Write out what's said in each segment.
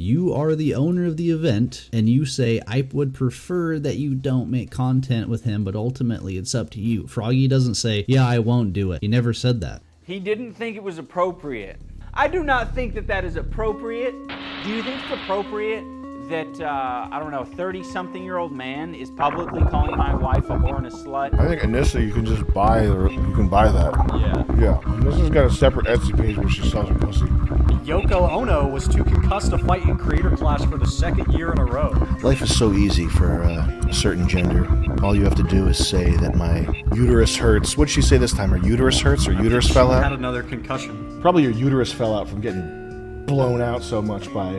You are the owner of the event, and you say, I would prefer that you don't make content with him, but ultimately it's up to you. Froggy doesn't say, yeah, I won't do it. He never said that. He didn't think it was appropriate. I do not think that that is appropriate. Do you think it's appropriate that, I don't know, 30-something-year-old man is publicly calling my wife a whore and a slut? I think initially you can just buy, you can buy that. Yeah. Yeah, and this has got a separate Etsy page where she sells her pussy. Yoko Ono was too concussed to fight in Creator Clash for the 2nd year in a row. Life is so easy for a certain gender. All you have to do is say that my uterus hurts. What'd she say this time? Her uterus hurts? Or uterus fell Had out? another concussion. Probably your uterus fell out from getting blown out so much by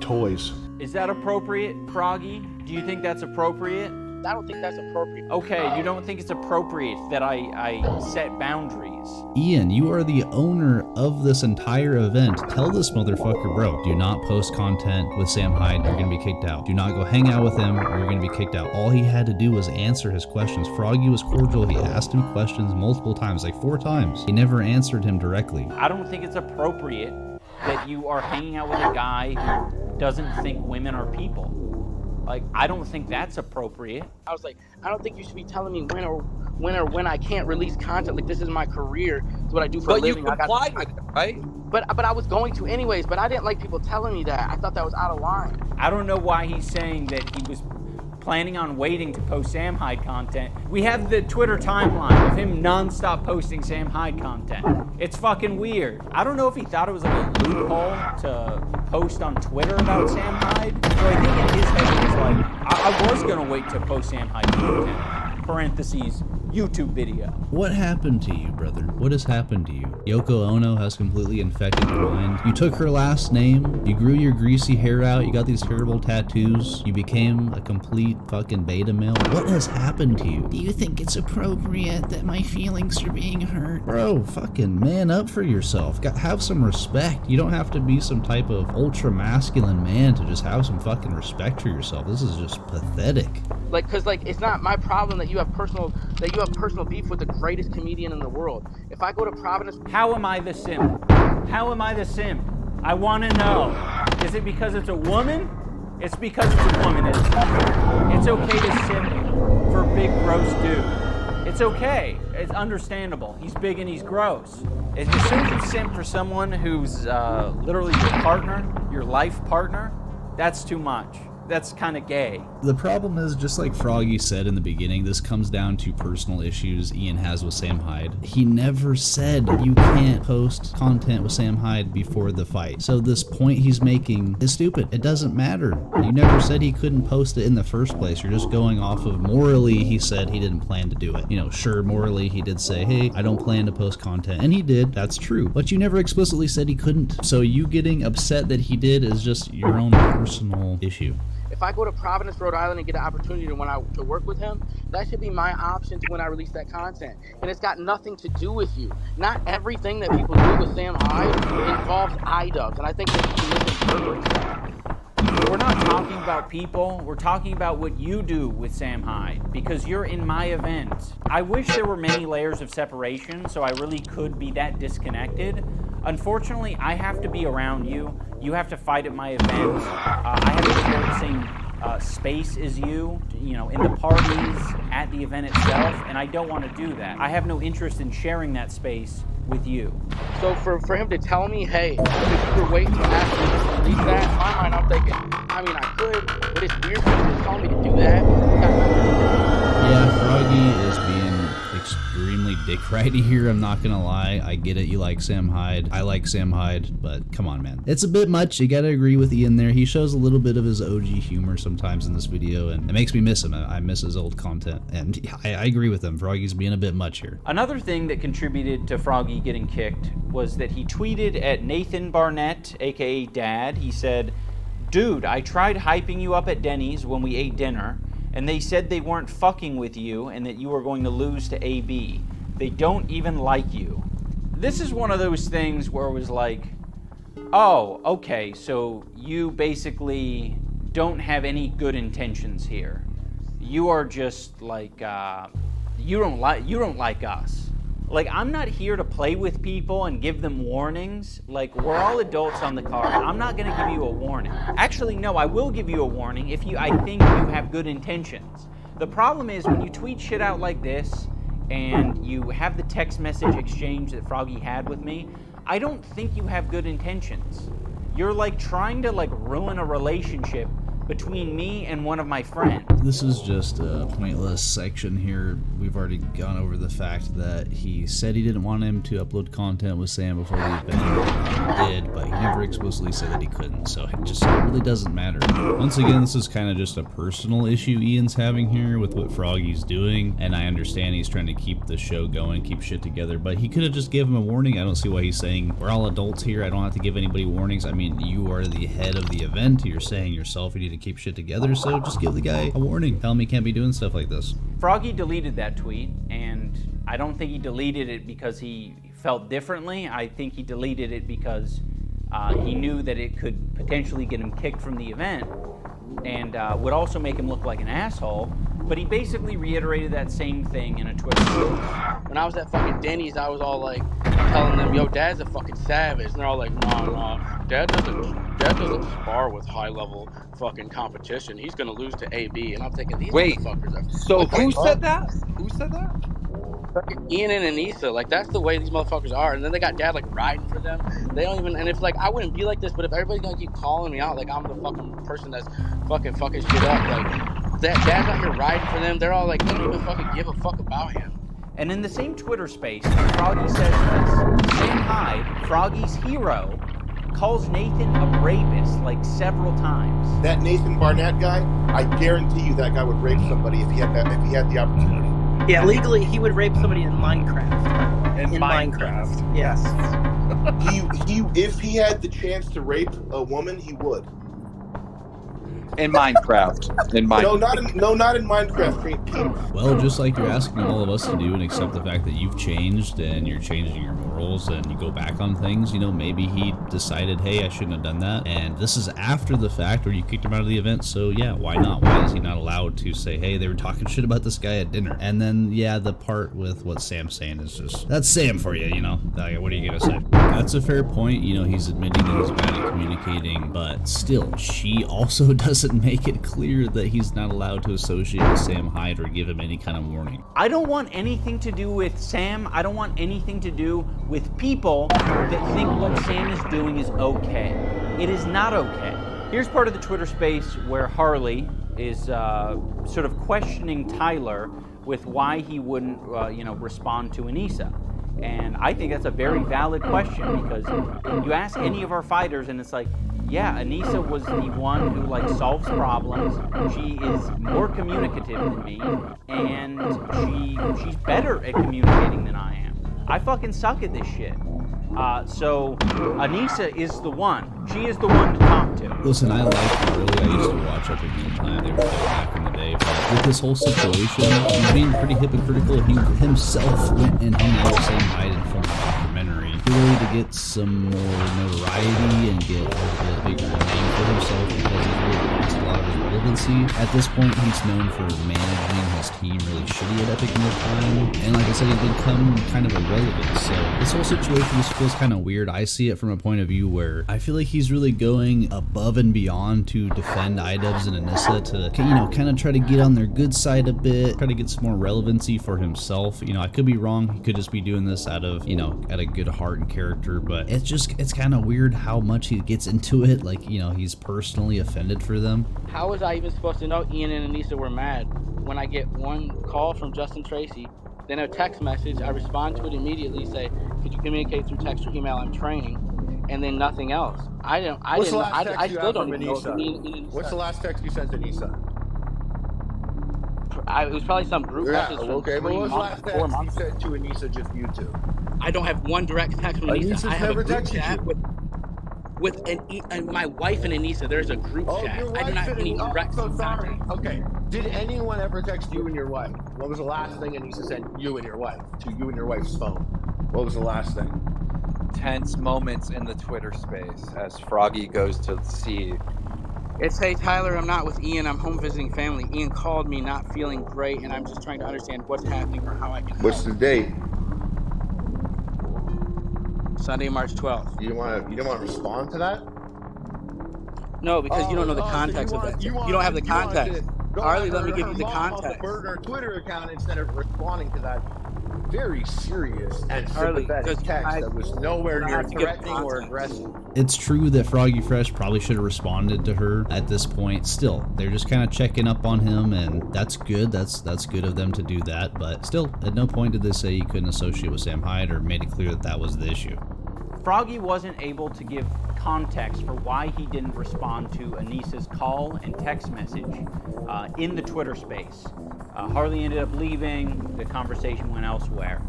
toys. Is that appropriate, Froggy? Do you think that's appropriate? I don't think that's appropriate. Okay, you don't think it's appropriate that I set boundaries? Ian, you are the owner of this entire event. Tell this motherfucker, bro, do not post content with Sam Hyde, you're gonna be kicked out. Do not go hang out with him, or you're gonna be kicked out. All he had to do was answer his questions. Froggy was cordial. He asked him questions multiple times, like 4 times. He never answered him directly. I don't think it's appropriate that you are hanging out with a guy who doesn't think women are people. Like, I don't think that's appropriate. I was like, I don't think you should be telling me when I can't release content. Like, this is my career. It's what I do for a living. But you complied with it, right? But I was going to anyways, but I didn't like people telling me that. I thought that was out of line. I don't know why he's saying that he was planning on waiting to post Sam Hyde content. We have the Twitter timeline of him non-stop posting Sam Hyde content. It's fucking weird. I don't know if he thought it was like a loophole to post on Twitter about Sam Hyde. So I think in his head he was like, I was gonna wait to post Sam Hyde content. Parentheses, YouTube video. What happened to you, brother? What has happened to you? Yoko Ono has completely infected your mind. You took her last name, you grew your greasy hair out, you got these terrible tattoos, you became a complete fucking beta male. What has happened to you? Do you think it's appropriate that my feelings are being hurt? Bro, fucking man up for yourself. Have some respect. You don't have to be some type of ultra masculine man to just have some fucking respect for yourself. This is just pathetic. Like, cause like it's not my problem that you have personal beef with the greatest comedian in the world. If I go to Providence, how am I the simp? How am I the simp? I want to know. Is it because it's a woman? It's because it's a woman. It's okay to simp for a big gross dude. It's okay. It's understandable. He's big and he's gross. As soon as you simp for someone who's literally your partner, your life partner, that's too much. That's kind of gay. The problem is, just like Froggy said in the beginning, this comes down to personal issues Ian has with Sam Hyde. He never said you can't post content with Sam Hyde before the fight. So this point he's making is stupid. It doesn't matter. You never said he couldn't post it in the first place. You're just going off of morally he said he didn't plan to do it. You know, sure, morally he did say, hey, I don't plan to post content. And he did. That's true. But you never explicitly said he couldn't. So you getting upset that he did is just your own personal issue. if I go to Providence, Rhode Island and get an opportunity to work with him, that should be my option to when I release that content. And it's got nothing to do with you. Not everything that people do with Sam Hyde involves iDubz, and I think that you misinterpret that. We're not talking about people, we're talking about what you do with Sam Hyde, because you're in my event. I wish there were many layers of separation so I really could be that disconnected. Unfortunately, I have to be around you. You have to fight at my events. I have to share the same space as you know, in the parties, at the event itself, and I don't want to do that. I have no interest in sharing that space with you. So for him to tell me, hey, if you're waiting to ask me to release that, in my mind I'm thinking, I mean, I could, but it's weird for him to tell me to do that. Yeah, Froggy is being extremely dick righty here, I'm not gonna lie. I get it, you like Sam Hyde. I like Sam Hyde, but come on, man. It's a bit much, you gotta agree with Ian there. He shows a little bit of his OG humor sometimes in this video, and it makes me miss him. I miss his old content, and I agree with him. Froggy's being a bit much here. Another thing that contributed to Froggy getting kicked was that he tweeted at Nathan Barnett, aka Dad. He said, "Dude, I tried hyping you up at Denny's when we ate dinner, and they said they weren't fucking with you and that you were going to lose to AB. They don't even like you." This is one of those things where it was like, oh, okay, so you basically don't have any good intentions here. You are just like, you don't like us. Like, I'm not here to play with people and give them warnings. Like, we're all adults on the card. I'm not going to give you a warning. Actually, no, I will give you a warning if I think you have good intentions. The problem is when you tweet shit out like this and you have the text message exchange that Froggy had with me, I don't think you have good intentions. You're like trying to like ruin a relationship between me and one of my friends. This is just a pointless section here. We've already gone over the fact that he said he didn't want him to upload content with Sam before the event. He did, but he never explicitly said that he couldn't, so it really doesn't matter. Once again, this is kind of just a personal issue Ian's having here with what Froggy's doing, and I understand he's trying to keep the show going, keep shit together, but he could have just given him a warning. I don't see why he's saying, we're all adults here, I don't have to give anybody warnings. I mean, you are the head of the event, you're saying yourself you need to keep shit together, so just give the guy a warning. Tell him he can't be doing stuff like this. Froggy deleted that tweet, and I don't think he deleted it because he felt differently. I think he deleted it because he knew that it could potentially get him kicked from the event and would also make him look like an asshole. But he basically reiterated that same thing in a Twitter post. When I was at fucking Denny's, I was all like telling them, yo, Dad's a fucking savage. And they're all like, nah, Dad doesn't spar with high-level fucking competition. He's gonna lose to AB. And I'm thinking, these motherfuckers are... So who said that? Who said that? Fucking Ian and Anissa, like that's the way these motherfuckers are. And then they got Dad like riding for them. They don't even, and if like I wouldn't be like this, but if everybody's gonna keep calling me out like I'm the fucking person that's fucking shit up, like Dad's out here riding for them. They're all like, they don't even fucking give a fuck about him. And in the same Twitter space, Froggy says this. Sam Hyde, Froggy's hero, calls Nathan a rapist like several times. That Nathan Barnett guy, I guarantee you that guy would rape somebody if he had the opportunity. Yeah, legally he would rape somebody in Minecraft. In Minecraft. Yes. If he had the chance to rape a woman, he would. In Minecraft. Not in Minecraft. Well, just like you're asking all of us to do and accept the fact that you've changed and you're changing your morals and you go back on things, you know, maybe he decided, hey, I shouldn't have done that. And this is after the fact where you kicked him out of the event, so yeah, why not? Why is he not allowed to say, hey, they were talking shit about this guy at dinner? And then, yeah, the part with what Sam's saying is just, that's Sam for you, you know? What are you gonna say? That's a fair point. You know, he's admitting that he's bad at communicating, but still, she also doesn't make it clear that he's not allowed to associate with Sam Hyde or give him any kind of warning. I don't want anything to do with Sam. I don't want anything to do with people that think what Sam is doing is okay. It is not okay. Here's part of the Twitter space where Harley is sort of questioning Tyler with why he wouldn't, respond to Anissa. And I think that's a very valid question because you ask any of our fighters and it's like, yeah, Anissa was the one who like solves problems. She is more communicative than me, and she's better at communicating than I am. I fucking suck at this shit. So Anissa is the one. She is the one to talk to. Listen, I like Cruelty. I used to watch Epic Meal Time. They were good back in the day. But with this whole situation, he's being pretty hypocritical. He himself went and hung out with Sam Hyde and filmed a documentary purely to get some more notoriety and get a little bit bigger name for himself because he really lost a lot of his relevancy. At this point, he's known for managing his team really shitty at Epic Meal Time. And like I said, he's become kind of irrelevant. So this whole situation just feels kind of weird. I see it from a point of view where I feel like he's really going above and beyond to defend iDubz and Anissa to, you know, kind of try to get on their good side a bit, try to get some more relevancy for himself. You know, I could be wrong. He could just be doing this out of, you know, out of good heart and character, but it's kind of weird how much he gets into it. Like, you know, he's personally offended for them. How was I even supposed to know Ian and Anissa were mad when I get one call from Justin Tracy, then a text message, I respond to it immediately, say, could you communicate through text or email? I'm training, and then nothing else. I still don't even know. What's the last text you sent to Anissa? It was probably some group message. Okay, but what was the last text you sent to Anissa, just you two? I don't have one direct text from Anissa. I have a group chat with my wife and Anissa. There's a group chat. I do not have any direct sorry. Okay. Did anyone ever text you and your wife? What was the last thing Anissa sent you and your wife to you and your wife's phone? What was the last thing? Tense moments in the Twitter space as Froggy goes to see. It's, hey, Tyler, I'm not with Ian. I'm home visiting family. Ian called me not feeling great, and I'm just trying to understand what's happening or how I can help. What's the date? Sunday, March 12th. You don't want to respond to that? No, because you don't know the context of that. You don't have the context. Harley, let me give you the context. Burger Twitter account instead of responding to that very serious and sympathetic text that was nowhere near threatening or aggressive. It's true that Froggy Fresh probably should have responded to her at this point. Still, they're just kind of checking up on him, and that's good. That's good of them to do that. But still, at no point did they say he couldn't associate with Sam Hyde or made it clear that that was the issue. Froggy wasn't able to give context for why he didn't respond to Anissa's call and text message in the Twitter space. Harley ended up leaving, the conversation went elsewhere.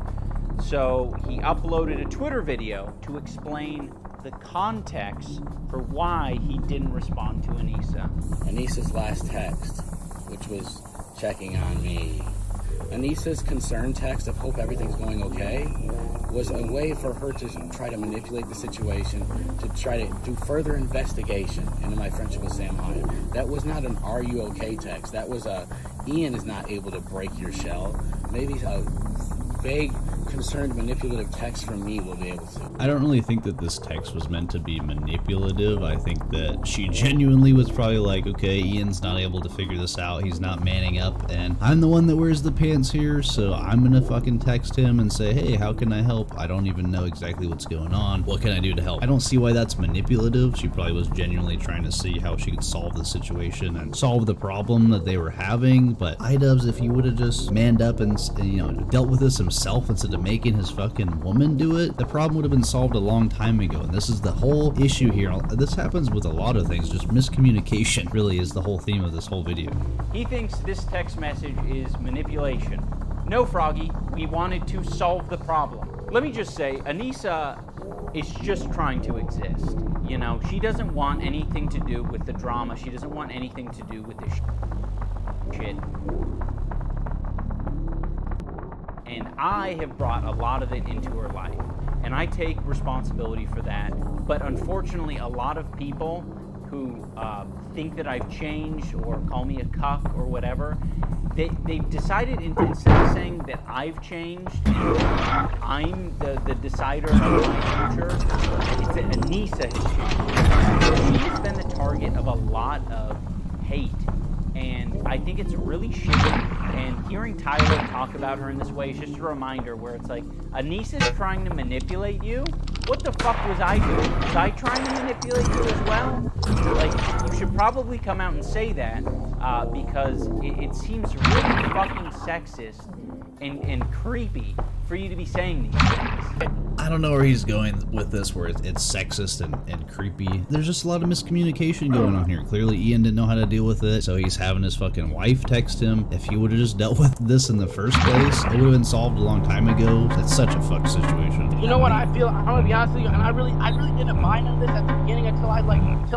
So he uploaded a Twitter video to explain the context for why he didn't respond to Anissa. Anissa's last text, which was checking on me. Anissa's concern text of hope everything's going okay was a way for her to try to manipulate the situation, to try to do further investigation into my friendship with Sam Hyde. That was not an "Are you okay?" text. That was a Ian is not able to break your shell. Maybe a vague, concerned, manipulative text from me will be able to. I don't really think that this text was meant to be manipulative. I think that she genuinely was probably like, okay, Ian's not able to figure this out. He's not manning up, and I'm the one that wears the pants here, so I'm gonna fucking text him and say, hey, how can I help? I don't even know exactly what's going on. What can I do to help? I don't see why that's manipulative. She probably was genuinely trying to see how she could solve the situation and solve the problem that they were having. But iDubz, if he would have just manned up and dealt with this himself instead of making his fucking woman do it, the problem would have been solved a long time ago. And this is the whole issue here. This happens with a lot of things. Just miscommunication really is the whole theme of this whole video. He thinks this text message is manipulation. No, Froggy, we wanted to solve the problem. Let me just say, Anissa is just trying to exist. You know, she doesn't want anything to do with the drama. She doesn't want anything to do with this shit. And I have brought a lot of it into her life, and I take responsibility for that. But unfortunately, a lot of people who think that I've changed or call me a cuck or whatever, they've decided instead of saying that I've changed and I'm the decider of my future, it's that Anissa has changed. She has been the target of a lot of hate, and I think it's really shitty. And hearing Tyler talk about her in this way is just a reminder where it's like, Anissa's trying to manipulate you? What the fuck was I doing? Was I trying to manipulate you as well? Like, you should probably come out and say that, because it seems really fucking sexist and creepy for you to be saying these things. I don't know where he's going with this, where it's sexist and creepy. There's just a lot of miscommunication going on here. Clearly, Ian didn't know how to deal with it, so he's having his fucking wife text him. If he would have just dealt with this in the first place, it would have been solved a long time ago. It's such a fucked situation. You know what I feel? I'm gonna be honest with you, and I really didn't buy into this at the beginning until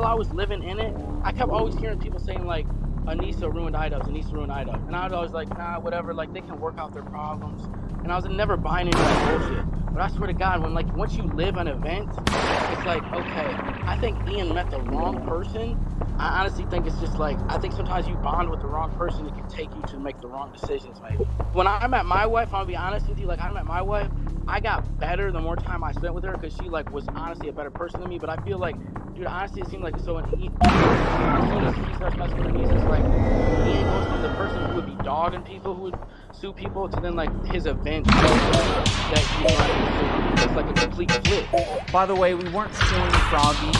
I was living in it. I kept always hearing people saying like, Anissa ruined iDubz, Anissa ruined iDubz. And I was always like, nah, whatever, like they can work out their problems. And I was never buying into that bullshit. But I swear to God, when like once you live an event, it's like, okay, I think Ian met the wrong person. I honestly think it's just like, I think sometimes you bond with the wrong person, it can take you to make the wrong decisions maybe. When I met my wife, I'm gonna be honest with you, like I met my wife, I got better the more time I spent with her because she like was honestly a better person than me. But I feel like, dude, honestly, it seemed like so when as soon as he starts messing with Anissa, it's like Ian goes from the person who would be dogging people, who would sue people, to then like his event that it's like a complete flip. By the way, we weren't suing Froggy.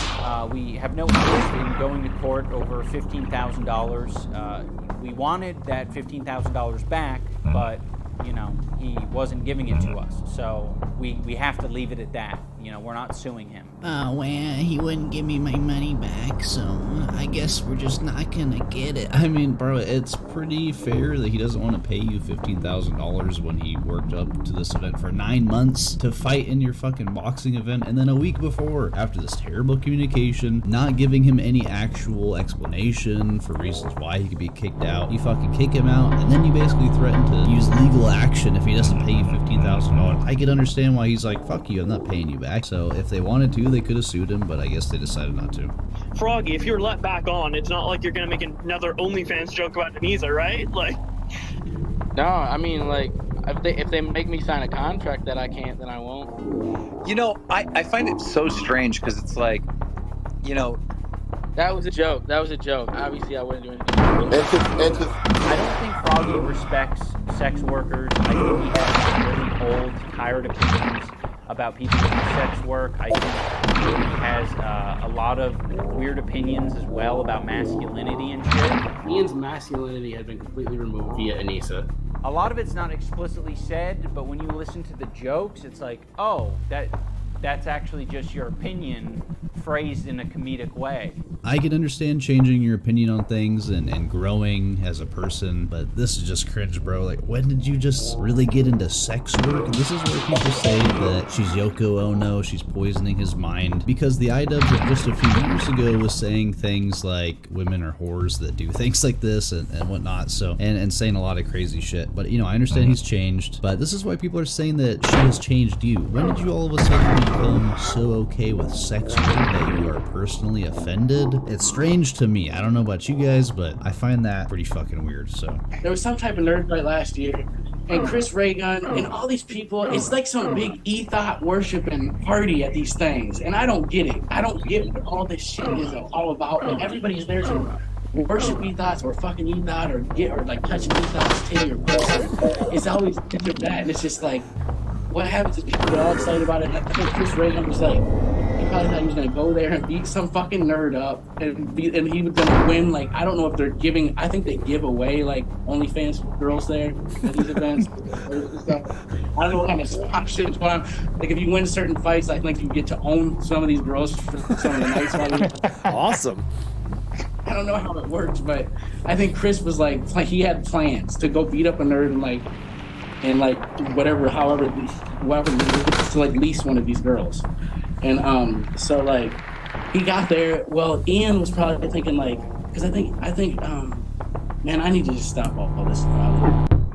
We have no interest in going to court over $15,000. We wanted that $15,000 back, but you know, he wasn't giving it to us. So we have to leave it at that. You know, we're not suing him. Oh, well, he wouldn't give me my money back, so I guess we're just not gonna get it. I mean, bro, it's pretty fair that he doesn't want to pay you $15,000 when he worked up to this event for 9 months to fight in your fucking boxing event, and then a week before, after this terrible communication, not giving him any actual explanation for reasons why he could be kicked out, you fucking kick him out, and then you basically threaten to use legal action if he doesn't pay you $15,000. I could understand why he's like, fuck you, I'm not paying you back. So if they wanted to, they could have sued him, but I guess they decided not to. Froggy, if you're let back on, it's not like you're gonna make another OnlyFans joke about Anissa, right? Like, no, I mean, like, If they make me sign a contract that I can't, then I won't. You know, I find it so strange because it's like, you know, that was a joke. Obviously, I wouldn't do anything. I don't think Froggy respects sex workers. I think he has really old, tired opinions about people who do sex work. I think he has a lot of weird opinions as well about masculinity and shit. Ian's masculinity had been completely removed via Anissa. A lot of it's not explicitly said, but when you listen to the jokes, it's like, oh, that's actually just your opinion phrased in a comedic way. I can understand changing your opinion on things and growing as a person, but this is just cringe, bro. Like, when did you just really get into sex work? This is where people say that she's Yoko Ono, she's poisoning his mind, because the iDubz just a few years ago was saying things like women are whores that do things like this and whatnot, so and saying a lot of crazy shit. But, you know, I understand he's changed, but this is why people are saying that she has changed you. When did you all of a sudden become so okay with sex work that you are personally offended? It's strange to me. I don't know about you guys, but I find that pretty fucking weird. So there was some type of nerd fight last year, and Chris Raygun and all these people, it's like some big ethot worshiping party at these things, and I don't get it. I don't get what all this shit is all about. And everybody's there to worship ethos or fucking ethot or like touching ethos titty or pussy. It's always this or that, and it's just like, what happens is people get all excited about it. I think Chris Raygun was like, he probably thought he was gonna go there and beat some fucking nerd up, and he was gonna win. Like, I don't know if they're giving. I think they give away like OnlyFans girls there at these events. I don't know what kind of sponsorships, but like if you win certain fights, I think you get to own some of these girls for some of the nights. Awesome. I don't know how it works, but I think Chris was like he had plans to go beat up a nerd and however to like lease one of these girls. And so like he got there. Well, Ian was probably thinking like, because I think man, I need to just stop all this.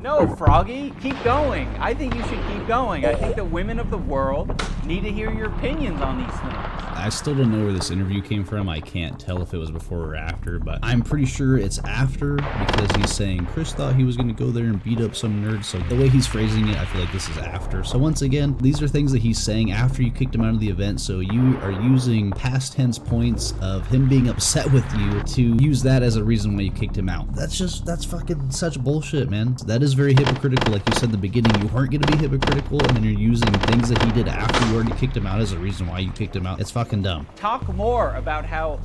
No, Froggy, keep going. I think you should keep going. I think the women of the world need to hear your opinions on these things. I still don't know where this interview came from. I can't tell if it was before or after, but I'm pretty sure it's after, because he's saying Chris thought he was going to go there and beat up some nerd. So the way he's phrasing it, I feel like this is after. So once again, these are things that he's saying after you kicked him out of the event. So you are using past tense points of him being upset with you to use that as a reason why you kicked him out. That's fucking such bullshit, man. That is very hypocritical. Like you said in the beginning, you weren't going to be hypocritical, and then you're using things that he did after you already kicked him out as a reason why you kicked him out. It's fucking dumb. Talk more about how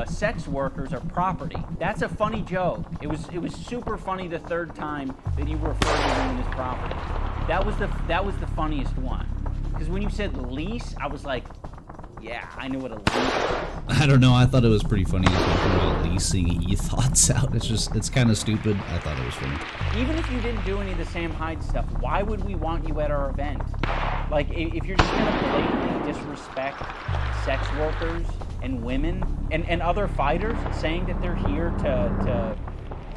sex workers are property. That's a funny joke. It was super funny the third time that you referred to women as property. That was the funniest one. Because when you said lease, I was like, yeah, I knew what a lease was. I don't know. I thought it was pretty funny talking about leasing e-thoughts out. It's kind of stupid. I thought it was funny. Even if you didn't do any of the Sam Hyde stuff, why would we want you at our event? Like, if you're just gonna blatantly disrespect sex workers and women and other fighters, saying that they're here to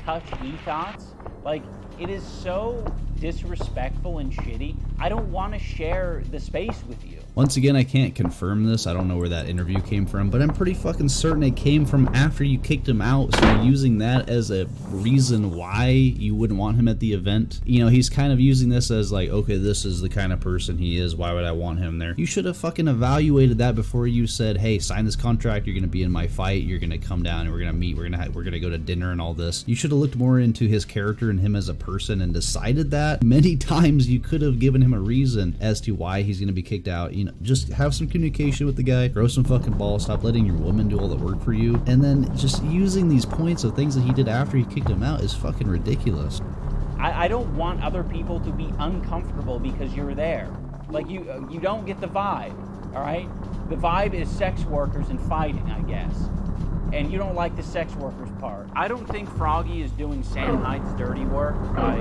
touch e-thoughts, like, it is so disrespectful and shitty. I don't want to share the space with you. Once again, I can't confirm this. I don't know where that interview came from, but I'm pretty fucking certain it came from after you kicked him out. So you're using that as a reason why you wouldn't want him at the event. You know, he's kind of using this as like, okay, this is the kind of person he is. Why would I want him there? You should have fucking evaluated that before you said, hey, sign this contract. You're going to be in my fight. You're going to come down and we're going to meet. We're going to go to dinner and all this. You should have looked more into his character and him as a person and decided that. Many times you could have given him a reason as to why he's going to be kicked out. You know, just have some communication with the guy, grow some fucking balls, stop letting your woman do all the work for you, and then just using these points of things that he did after he kicked him out is fucking ridiculous. I don't want other people to be uncomfortable because you're there. Like, you don't get the vibe, all right? The vibe is sex workers and fighting, I guess. And you don't like the sex workers part. I don't think Froggy is doing Sam Hyde's dirty work by,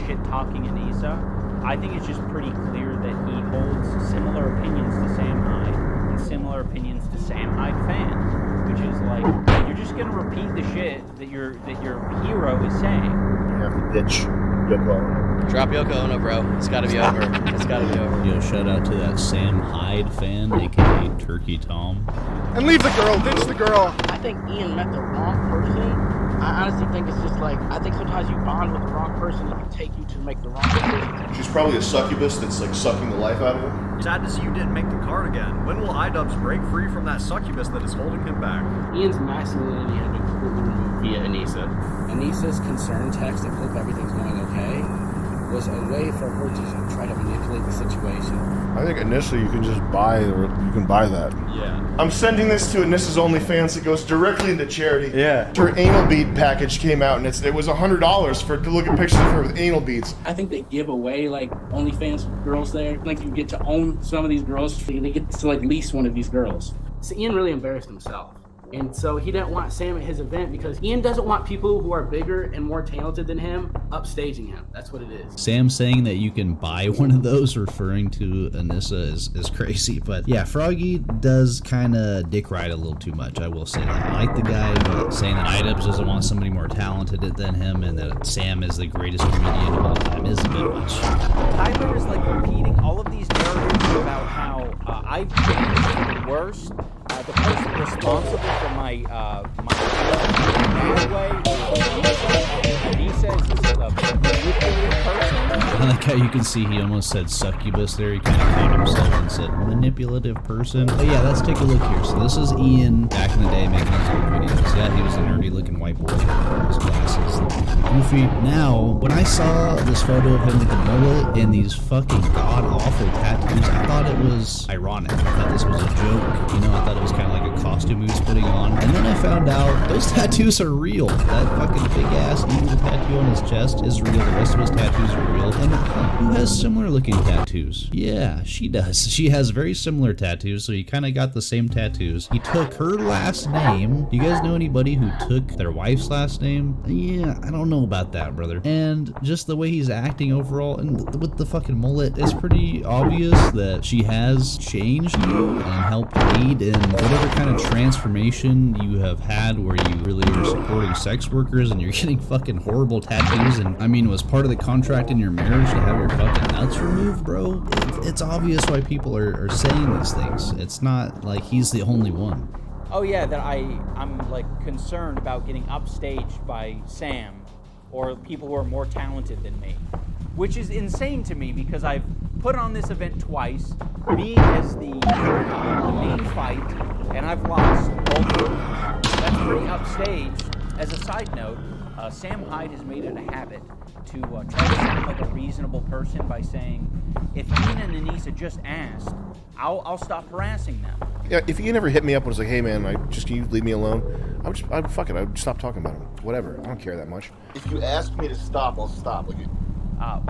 shit-talking Anissa. I think it's just pretty clear that he holds similar opinions to Sam Hyde and similar opinions to Sam Hyde fans, which is like, you're just gonna repeat the shit that your hero is saying. You have to ditch Yoko Ono. Drop Yoko Ono, bro. It's gotta be over. It's gotta be over. Yo, shout out to that Sam Hyde fan, aka Turkey Tom. And leave the girl, ditch the girl. I think Ian met the wrong person. I honestly think it's just like, I think sometimes you bond with the wrong person and can take you to make the wrong decisions. She's probably a succubus that's like sucking the life out of him. Sad to see you didn't make the card again. When will iDubz break free from that succubus that is holding him back? Ian's masculinity had been completely removed via Anissa. Anissa's concern text and hope everything's going okay was a way for her to try to manipulate the situation. I think Anissa, you can just buy, or you can buy that. Yeah. I'm sending this to Anissa's OnlyFans. It goes directly into charity. Yeah. Her anal bead package came out, and it was $100 to look at pictures of her with anal beads. I think they give away like OnlyFans girls there. Like you get to own some of these girls. They get to like lease one of these girls. So Ian really embarrassed himself. And so he didn't want Sam at his event because Ian doesn't want people who are bigger and more talented than him upstaging him. That's what it is. Sam saying that you can buy one of those referring to Anissa is crazy. But yeah, Froggy does kind of dick ride a little too much. I will say that. I like the guy, but saying that iDubz doesn't want somebody more talented than him and that Sam is the greatest comedian of all time is a bit much. Tyler is like repeating all of these narratives about how I've changed for the worst. The person responsible for my bad way, and he says this is a manipulative person. I like how you can see he almost said succubus there. He kind of caught himself and said manipulative person. But yeah, let's take a look here. So this is Ian back in the day making his own videos. Yeah, he was a nerdy looking white boy with his glasses. Goofy. Now, when I saw this photo of him with the mullet and these fucking god-awful tattoos, I thought it was ironic. I thought this was a joke. You know, I thought it was kind of like a costume he was putting on. And then I found out those tattoos are real. That fucking big-ass evil tattoo on his chest is real. The rest of his tattoos are real. And who has similar looking tattoos? Yeah, she does. She has very similar tattoos, so he kind of got the same tattoos. He took her last name. Do you guys know anybody who took their wife's last name? Yeah, I don't know about that, brother. And just the way he's acting overall, and with the fucking mullet, it's pretty obvious that she has changed you and helped aid in whatever kind of transformation you have had where you really are supporting sex workers and you're getting fucking horrible tattoos. And I mean, was part of the contract in your marriage to have your fucking nuts removed, bro? It's obvious why people are saying these things. It's not like he's the only one. Oh yeah, that I'm like concerned about getting upstaged by Sam or people who are more talented than me, which is insane to me because I've put on this event twice, me as the main fight, and I've lost both of them. That's pretty upstaged. As a side note, Sam Hyde has made it a habit to try to sound like a reasonable person by saying, if Ian and Anissa just asked, I'll stop harassing them. Yeah, if Ian ever hit me up and was like, hey man, can you leave me alone? I'd stop talking about him. Whatever, I don't care that much. If you ask me to stop, I'll stop.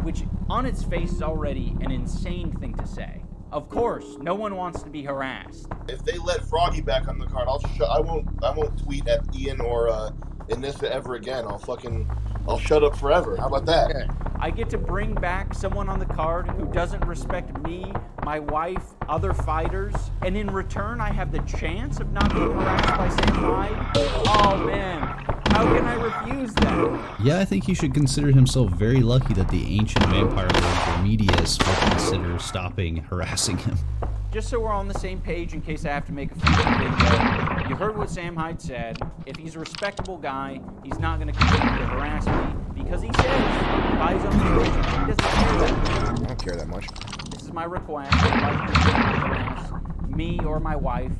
Which on its face is already an insane thing to say. Of course, no one wants to be harassed. If they let Froggy back on the card, I won't tweet at Ian or Anissa ever again. I'll shut up forever. How about that? I get to bring back someone on the card who doesn't respect me, my wife, other fighters, and in return I have the chance of not being harassed by Sam Hyde? Oh man, how can I refuse that? Yeah, I think he should consider himself very lucky that the ancient vampire lord Remedius will consider stopping harassing him. Just so we're on the same page in case I have to make a future video, you heard what Sam Hyde said. If he's a respectable guy, he's not going to continue to harass me because he says, by his own decision, he doesn't care that. I don't care that much. This is my request. I'd like to harass me or my wife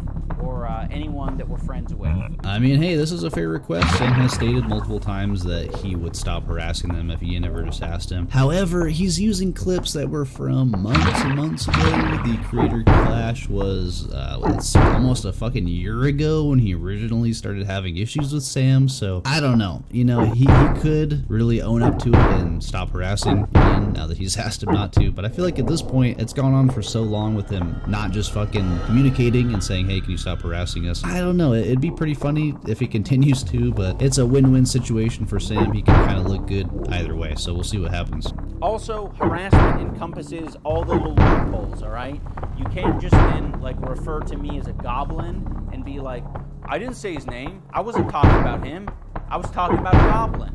or anyone that we're friends with. I mean, hey, this is a fair request. Sam has stated multiple times that he would stop harassing them if Ian ever just asked him. However, he's using clips that were from months and months ago. The creator clash was it's almost a fucking year ago when he originally started having issues with Sam, so I don't know. You know, he could really own up to it and stop harassing Ian now that he's asked him not to, but I feel like at this point, it's gone on for so long with him not just fucking communicating and saying, hey, can you stop harassing us? I don't know. It'd be pretty funny if he continues to, but it's a win-win situation for Sam. He can kind of look good either way, so we'll see what happens. Also, harassment encompasses all the little loopholes, all right? You can't just then, like, refer to me as a goblin and be like, I didn't say his name. I wasn't talking about him. I was talking about a goblin.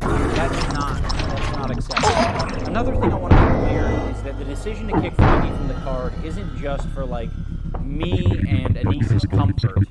That's not acceptable. Another thing I want to be clear is that the decision to kick Froggy from the card isn't just for, like, me and Anissa's comfort.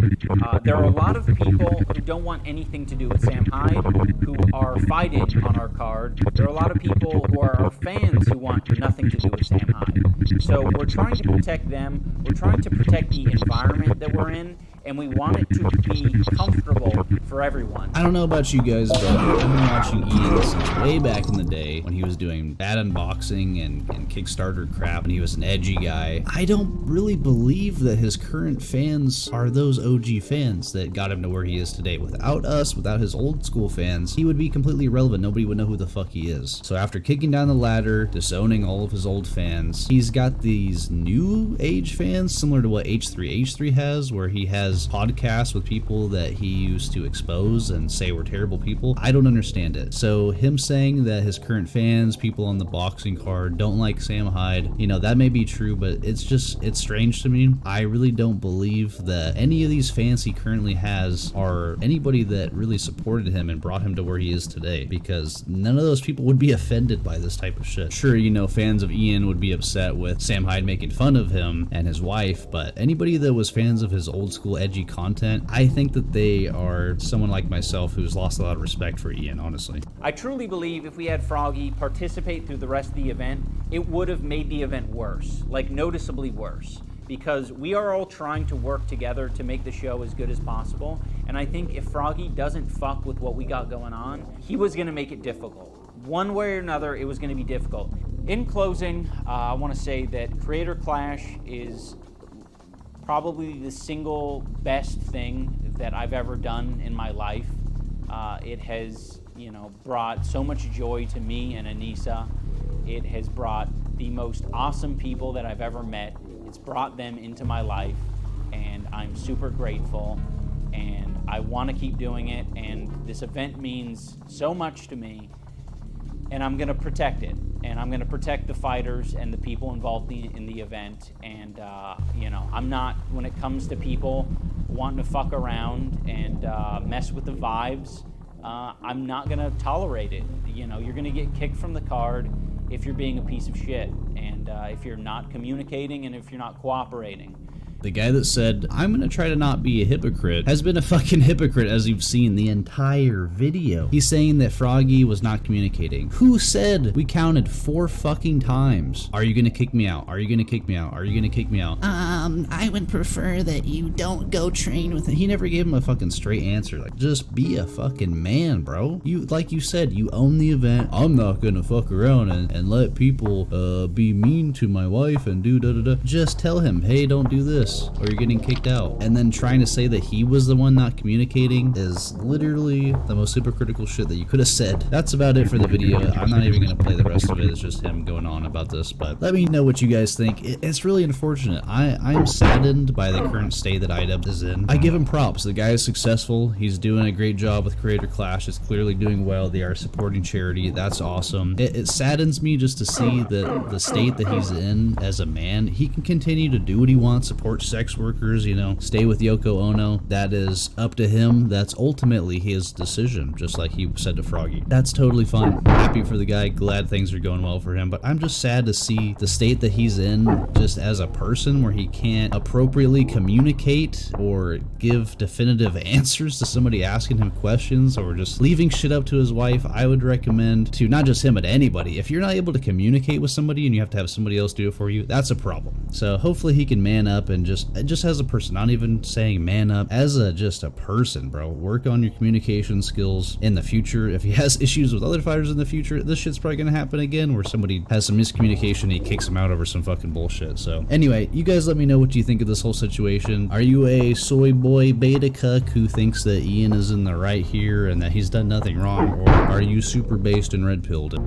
There are a lot of people who don't want anything to do with Sam Hyde who are fighting on our card. There are a lot of people who are our fans who want nothing to do with Sam Hyde. So we're trying to protect them. We're trying to protect the environment that we're in, and we want it to be comfortable for everyone. I don't know about you guys, but I've been watching Ian since way back in the day when he was doing bad unboxing and Kickstarter crap, and he was an edgy guy. I don't really believe that his current fans are those OG fans that got him to where he is today. Without us, without his old school fans, he would be completely irrelevant. Nobody would know who the fuck he is. So after kicking down the ladder, disowning all of his old fans, he's got these new age fans similar to what H3 has, where he has podcasts with people that he used to expose and say were terrible people. I don't understand it. So him saying that his current fans, people on the boxing card, don't like Sam Hyde, you know, that may be true, but it's strange to me. I really don't believe that any of these fans he currently has are anybody that really supported him and brought him to where he is today, because none of those people would be offended by this type of shit. Sure, you know, fans of Ian would be upset with Sam Hyde making fun of him and his wife, but anybody that was fans of his old school edgy content, I think that they are someone like myself who's lost a lot of respect for Ian, honestly. I truly believe if we had Froggy participate through the rest of the event, it would have made the event worse, like noticeably worse, because we are all trying to work together to make the show as good as possible, and I think if Froggy doesn't fuck with what we got going on, he was going to make it difficult. One way or another, it was going to be difficult. In closing, I want to say that Creator Clash is probably the single best thing that I've ever done in my life. It has, you know, brought so much joy to me and Anissa. It has brought the most awesome people that I've ever met. It's brought them into my life, and I'm super grateful, and I want to keep doing it, and this event means so much to me, and I'm going to protect it, and I'm going to protect the fighters and the people involved in the event, and, you know, I'm not, when it comes to people wanting to fuck around and mess with the vibes, I'm not going to tolerate it. You know, you're going to get kicked from the card if you're being a piece of shit, and if you're not communicating and if you're not cooperating. The guy that said, I'm gonna try to not be a hypocrite, has been a fucking hypocrite, as you've seen the entire video. He's saying that Froggy was not communicating. Who said? We counted 4 fucking times. Are you gonna kick me out? Are you gonna kick me out? Are you gonna kick me out? I would prefer that you don't go train with him. He never gave him a fucking straight answer. Like, just be a fucking man, bro. You, like you said, you own the event. I'm not gonna fuck around and let people be mean to my wife and do da-da-da. Just tell him, hey, don't do this, or you're getting kicked out. And then trying to say that he was the one not communicating is literally the most hypocritical shit that you could have said. That's about it for the video. I'm not even gonna play the rest of it. It's just him going on about this, but let me know what you guys think. It's really unfortunate. I'm saddened by the current state that iDubz is in. I give him props. The guy is successful. He's doing a great job with Creator Clash. It's clearly doing well. They are supporting charity. That's awesome. It saddens me just to see the state that he's in as a man. He can continue to do what he wants, support sex workers, you know, stay with Yoko Ono. That is up to him. That's ultimately his decision, just like he said to Froggy. That's totally fine. Happy for the guy. Glad things are going well for him, but I'm just sad to see the state that he's in just as a person, where he can't appropriately communicate or give definitive answers to somebody asking him questions, or just leaving shit up to his wife. I would recommend to not just him, but anybody, if you're not able to communicate with somebody and you have to have somebody else do it for you, that's a problem. So hopefully he can man up and just as a person, not even saying man up, as just a person, bro, work on your communication skills in the future. If he has issues with other fighters in the future, this shit's probably gonna happen again, where somebody has some miscommunication and he kicks him out over some fucking bullshit. So anyway, you guys let me know what you think of this whole situation. Are you a soy boy beta cuck who thinks that Ian is in the right here and that he's done nothing wrong, or are you super based and red pilled?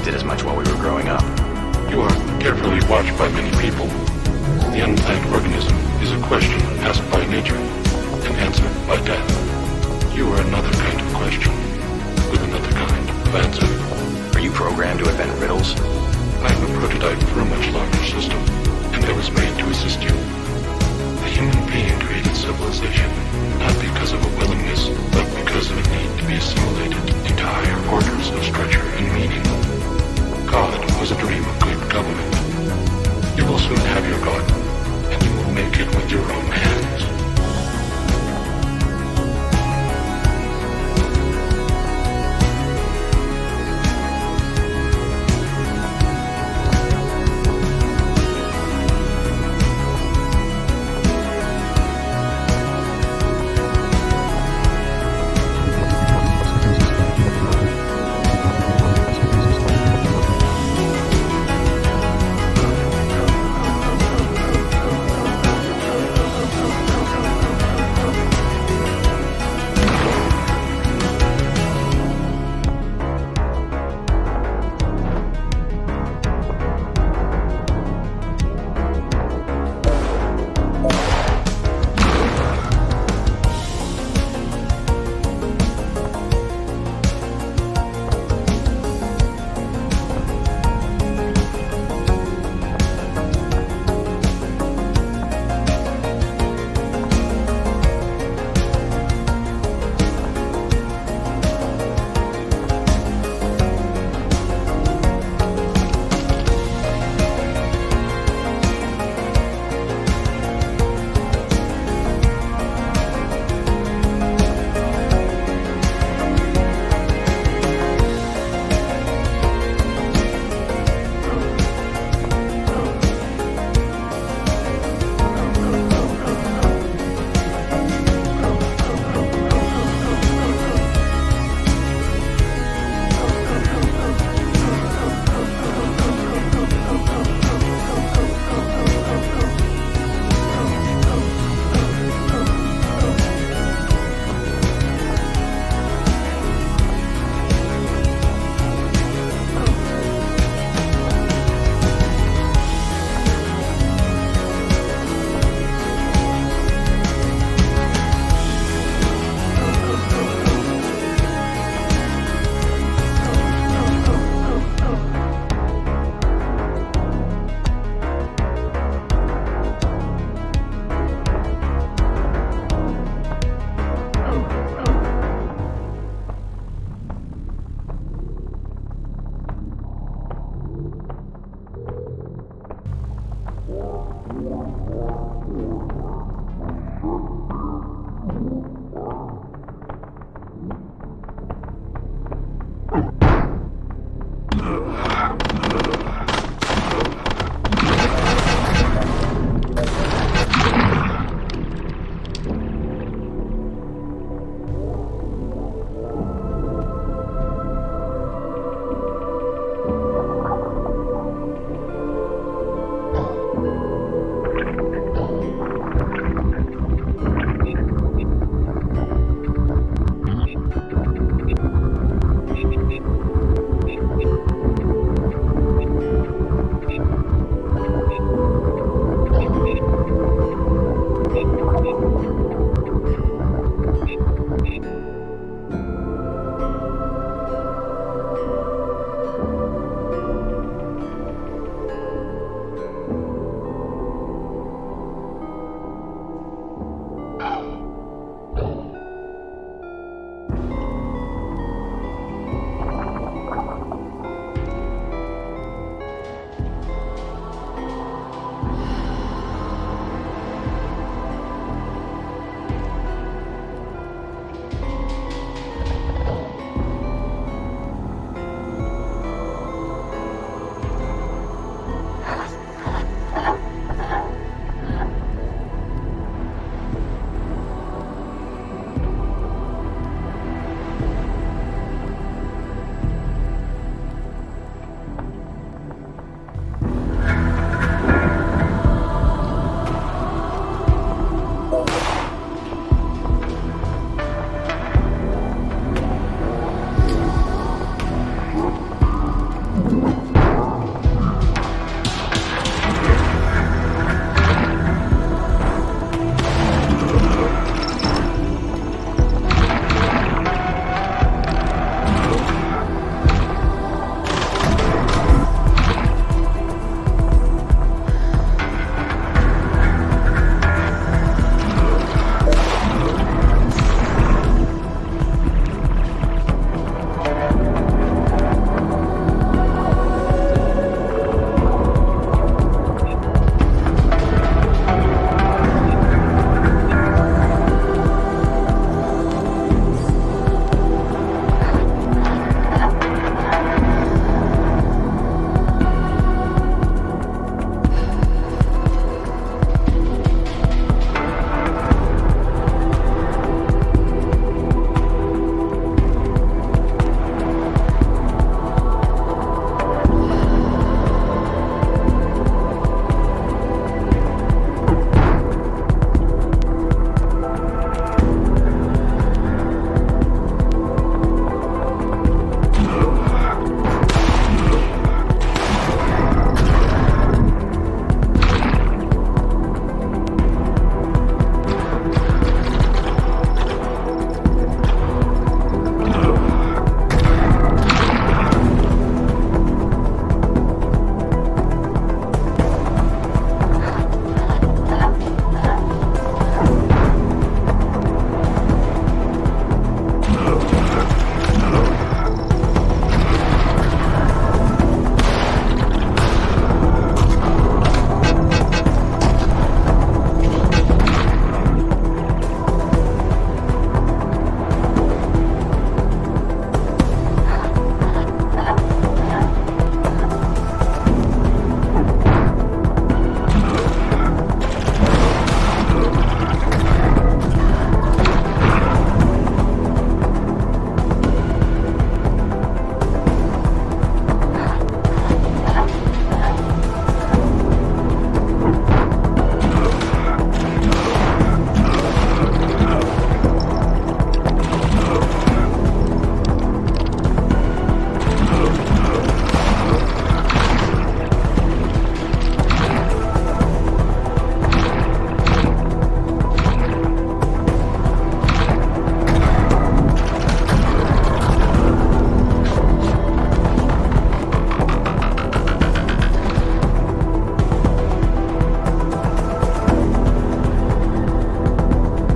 did as much while we were growing up. You are carefully watched by many people. The unplanned organism is a question asked by nature and answered by death. You are another kind of question with another kind of answer. Are you programmed to invent riddles? I am a prototype for a much larger system, and I was made to assist you. The human being created civilization, not because of a willingness, but because of a need to be assimilated into higher orders of structure